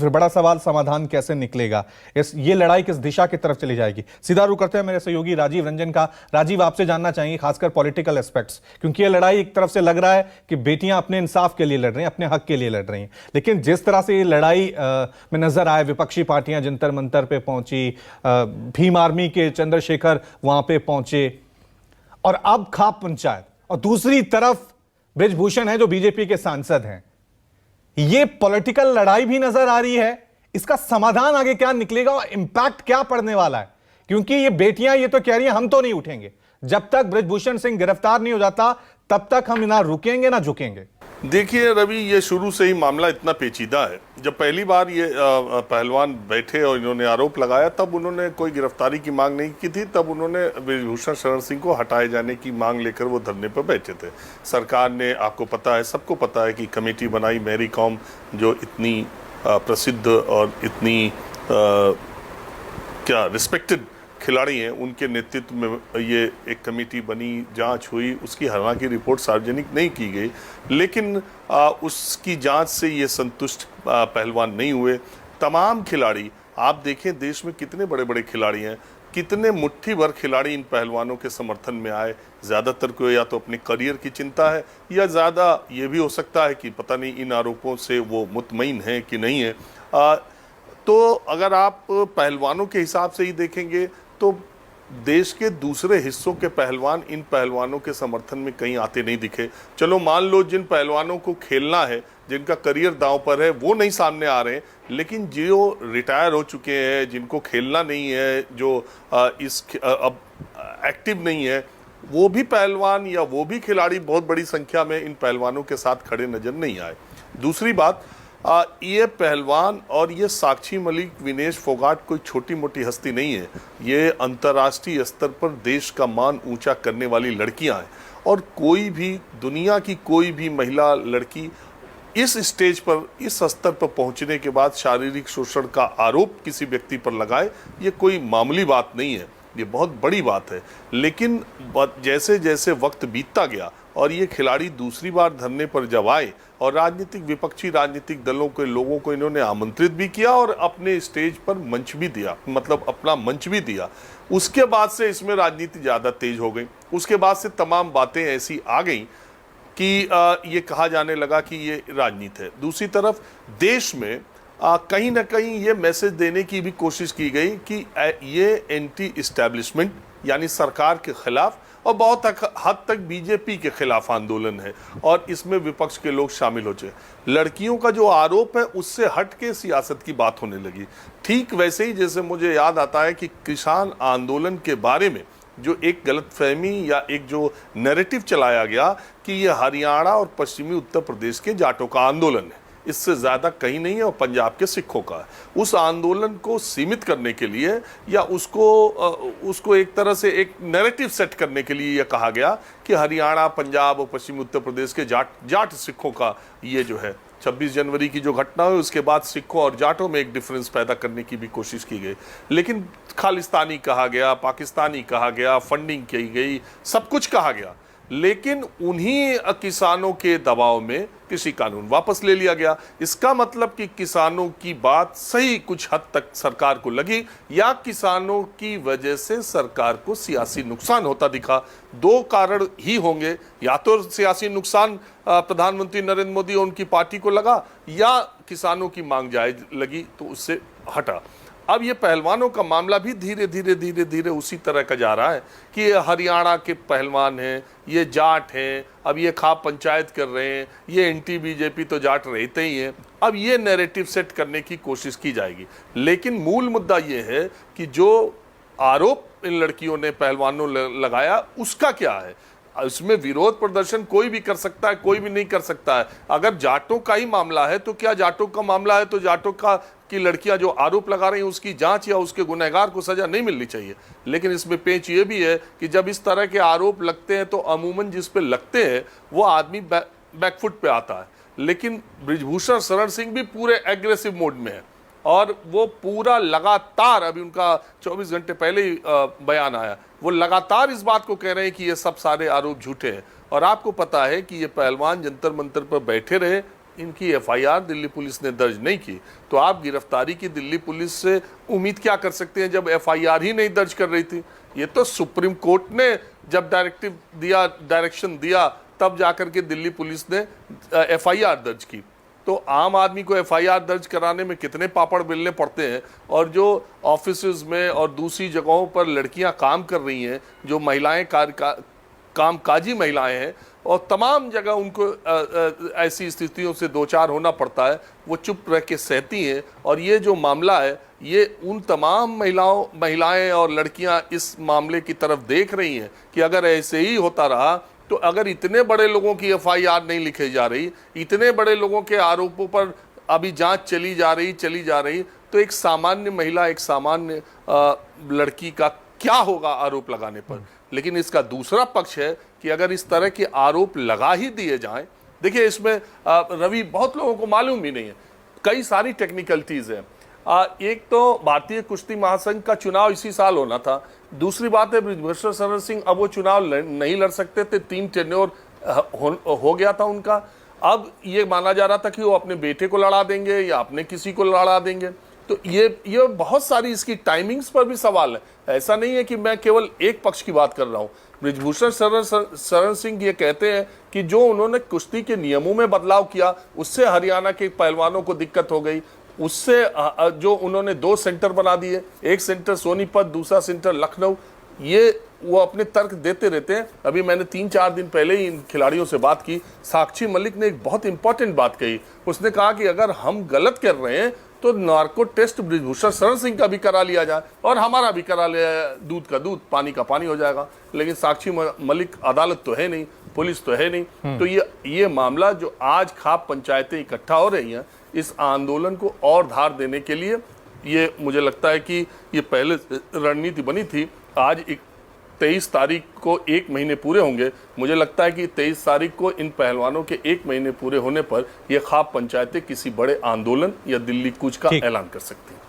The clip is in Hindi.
तो फिर बड़ा सवाल समाधान कैसे निकलेगा, ये लड़ाई किस दिशा की तरफ चली जाएगी। सीधा रुख करते हैं मेरे सहयोगी राजीव रंजन का। राजीव, आपसे जानना चाहेंगे खासकर पॉलिटिकल एस्पेक्ट्स, क्योंकि ये लड़ाई एक तरफ से लग रहा है कि बेटियां अपने इंसाफ के लिए लड़ रही हैं, अपने हक के लिए लड़ रही हैं, लेकिन जिस तरह से ये लड़ाई में नजर आए, विपक्षी पार्टियां जंतर मंतर पे पहुंची, भीम आर्मी के चंद्रशेखर वहां पे पहुंचे, और अब खाप पंचायत, और दूसरी तरफ बृजभूषण है जो बीजेपी के सांसद हैं। ये पॉलिटिकल लड़ाई भी नजर आ रही है। इसका समाधान आगे क्या निकलेगा और इंपैक्ट क्या पड़ने वाला है? क्योंकि ये बेटियां ये तो कह रही हैं हम तो नहीं उठेंगे, जब तक बृजभूषण सिंह गिरफ्तार नहीं हो जाता तब तक हम ना रुकेंगे ना झुकेंगे। देखिए रवि, ये शुरू से ही मामला इतना पेचीदा है। जब पहली बार ये पहलवान बैठे और इन्होंने आरोप लगाया, तब उन्होंने कोई गिरफ्तारी की मांग नहीं की थी। तब उन्होंने बृजभूषण शरण सिंह को हटाए जाने की मांग लेकर वो धरने पर बैठे थे। सरकार ने, आपको पता है, सबको पता है कि कमेटी बनाई। मैरी कॉम जो इतनी प्रसिद्ध और इतनी क्या रिस्पेक्टेड खिलाड़ी हैं, उनके नेतृत्व में ये एक कमेटी बनी, जांच हुई। उसकी हालांकि रिपोर्ट सार्वजनिक नहीं की गई, लेकिन उसकी जांच से ये संतुष्ट पहलवान नहीं हुए। तमाम खिलाड़ी, आप देखें देश में कितने बड़े बड़े खिलाड़ी हैं, कितने मुट्ठी भर खिलाड़ी इन पहलवानों के समर्थन में आए। ज़्यादातर को या तो अपने करियर की चिंता है, या ज़्यादा ये भी हो सकता है कि पता नहीं इन आरोपों से वो मुतमईन हैं कि नहीं है। तो अगर आप पहलवानों के हिसाब से ही देखेंगे तो देश के दूसरे हिस्सों के पहलवान इन पहलवानों के समर्थन में कहीं आते नहीं दिखे। चलो मान लो जिन पहलवानों को खेलना है, जिनका करियर दांव पर है, वो नहीं सामने आ रहे हैं, लेकिन जो रिटायर हो चुके हैं, जिनको खेलना नहीं है, जो अब एक्टिव नहीं है, वो भी पहलवान या वो भी खिलाड़ी बहुत बड़ी संख्या में इन पहलवानों के साथ खड़े नजर नहीं आए। दूसरी बात, ये पहलवान और ये साक्षी मलिक, विनेश फोगाट कोई छोटी मोटी हस्ती नहीं है। ये अंतर्राष्ट्रीय स्तर पर देश का मान ऊंचा करने वाली लड़कियां हैं, और कोई भी दुनिया की कोई भी महिला लड़की इस स्टेज पर, इस स्तर पर पहुंचने के बाद शारीरिक शोषण का आरोप किसी व्यक्ति पर लगाए, ये कोई मामूली बात नहीं है, ये बहुत बड़ी बात है। लेकिन जैसे जैसे वक्त बीतता गया और ये खिलाड़ी दूसरी बार धरने पर जब आए, और विपक्षी राजनीतिक दलों के लोगों को इन्होंने आमंत्रित भी किया और अपने स्टेज पर मंच भी दिया, मतलब अपना मंच भी दिया, उसके बाद से इसमें राजनीति ज़्यादा तेज हो गई। उसके बाद से तमाम बातें ऐसी आ गई कि ये कहा जाने लगा कि ये राजनीति है। दूसरी तरफ देश में कहीं ना कहीं ये मैसेज देने की भी कोशिश की गई कि ये एंटी इस्टेब्लिशमेंट यानी सरकार के खिलाफ और बहुत हद तक बीजेपी के खिलाफ आंदोलन है, और इसमें विपक्ष के लोग शामिल हो जाए। लड़कियों का जो आरोप है उससे हट के सियासत की बात होने लगी। ठीक वैसे ही जैसे मुझे याद आता है कि किसान आंदोलन के बारे में जो एक गलतफहमी या एक जो नैरेटिव चलाया गया कि ये हरियाणा और पश्चिमी उत्तर प्रदेश के जाटों का आंदोलन है, इससे ज़्यादा कहीं नहीं है, और पंजाब के सिखों का है। उस आंदोलन को सीमित करने के लिए या उसको एक तरह से एक नैरेटिव सेट करने के लिए यह कहा गया कि हरियाणा, पंजाब और पश्चिमी उत्तर प्रदेश के जाट सिखों का ये जो है 26 जनवरी की जो घटना हुई, उसके बाद सिखों और जाटों में एक डिफरेंस पैदा करने की भी कोशिश की गई। लेकिन खालिस्तानी कहा गया, पाकिस्तानी कहा गया, फंडिंग की गई, सब कुछ कहा गया, लेकिन उन्हीं किसानों के दबाव में कृषि कानून वापस ले लिया गया। इसका मतलब कि किसानों की बात सही कुछ हद तक सरकार को लगी, या किसानों की वजह से सरकार को सियासी नुकसान होता दिखा। दो कारण ही होंगे, या तो सियासी नुकसान प्रधानमंत्री नरेंद्र मोदी और उनकी पार्टी को लगा, या किसानों की मांग जायज लगी तो उससे हटा। अब ये पहलवानों का मामला भी धीरे धीरे उसी तरह का जा रहा है कि ये हरियाणा के पहलवान हैं, ये जाट हैं, अब ये खाप पंचायत कर रहे हैं, ये एंटी बीजेपी तो जाट रहते ही हैं। अब ये नैरेटिव सेट करने की कोशिश की जाएगी, लेकिन मूल मुद्दा ये है कि जो आरोप इन लड़कियों ने, पहलवानों लगाया, उसका क्या है। इसमें विरोध प्रदर्शन कोई भी कर सकता है, कोई भी नहीं कर सकता है। अगर जाटों का ही मामला है तो क्या जाटों का मामला है तो जाटों का की लड़कियां जो आरोप लगा रही हैं उसकी जांच या उसके गुनहगार को सजा नहीं मिलनी चाहिए। लेकिन इसमें पेच ये भी है कि जब इस तरह के आरोप लगते हैं तो अमूमन जिस पे लगते हैं वो आदमी बैकफुट पे आता है। लेकिन बृजभूषण शरण सिंह भी पूरे एग्रेसिव मोड में है, और वो पूरा लगातार, अभी उनका 24 घंटे पहले ही बयान आया, वो लगातार इस बात को कह रहे हैं कि ये सब सारे आरोप झूठे हैं। और आपको पता है कि ये पहलवान जंतर मंतर पर बैठे रहे, इनकी एफआईआर दिल्ली पुलिस ने दर्ज नहीं की, तो आप गिरफ्तारी की दिल्ली पुलिस से उम्मीद क्या कर सकते हैं जब एफआईआर ही नहीं दर्ज कर रही थी। ये तो सुप्रीम कोर्ट ने जब डायरेक्शन दिया तब जाकर के दिल्ली पुलिस ने एफआईआर दर्ज की। तो आम आदमी को एफआईआर दर्ज कराने में कितने पापड़ बेलने पड़ते हैं, और जो ऑफिसेज में और दूसरी जगहों पर लड़कियां काम कर रही हैं, जो महिलाएं कामकाजी महिलाएं हैं, और तमाम जगह उनको ऐसी स्थितियों से दो चार होना पड़ता है, वो चुप रह के सहती हैं। और ये जो मामला है, ये उन तमाम महिलाएं और लड़कियां इस मामले की तरफ देख रही हैं कि अगर ऐसे ही होता रहा, तो अगर इतने बड़े लोगों की एफआईआर नहीं लिखी जा रही, इतने बड़े लोगों के आरोपों पर अभी जांच चली जा रही, तो एक सामान्य महिला, एक सामान्य लड़की का क्या होगा आरोप लगाने पर। लेकिन इसका दूसरा पक्ष है कि अगर इस तरह के आरोप लगा ही दिए जाएं, देखिए इसमें रवि बहुत लोगों को मालूम भी नहीं है, कई सारी टेक्निकलिटीज हैं। एक तो भारतीय कुश्ती महासंघ का चुनाव इसी साल होना था, दूसरी बात है बृजभूषण शरण सिंह अब वो चुनाव नहीं लड़ सकते थे, 3 टेन्योर हो गया था उनका। अब ये माना जा रहा था कि वो अपने बेटे को लड़ा देंगे या अपने किसी को लड़ा देंगे। तो ये बहुत सारी इसकी टाइमिंग्स पर भी सवाल है। ऐसा नहीं है कि मैं केवल एक पक्ष की बात कर रहा हूँ। बृजभूषण शरण सिंह ये कहते हैं कि जो उन्होंने कुश्ती के नियमों में बदलाव किया, उससे हरियाणा के पहलवानों को दिक्कत हो गई, उससे जो उन्होंने 2 सेंटर बना दिए, एक सेंटर सोनीपत, दूसरा सेंटर लखनऊ, ये वो अपने तर्क देते रहते हैं। अभी मैंने 3-4 दिन पहले ही इन खिलाड़ियों से बात की, साक्षी मलिक ने एक बहुत इंपॉर्टेंट बात कही। उसने कहा कि अगर हम गलत कर रहे हैं तो नार्को टेस्ट बृजभूषण शरण सिंह का भी करा लिया जाए और हमारा भी करा लिया, दूध का दूध पानी का पानी हो जाएगा। लेकिन साक्षी मलिक अदालत तो है नहीं, पुलिस तो है नहीं। तो ये मामला जो आज खाप पंचायतें इकट्ठा हो रही हैं, इस आंदोलन को और धार देने के लिए, ये मुझे लगता है कि ये पहले रणनीति बनी थी। आज 23 तारीख को 1 महीने पूरे होंगे। मुझे लगता है कि 23 तारीख को इन पहलवानों के 1 महीने पूरे होने पर ये खाप पंचायतें किसी बड़े आंदोलन या दिल्ली कूच का ऐलान कर सकती हैं।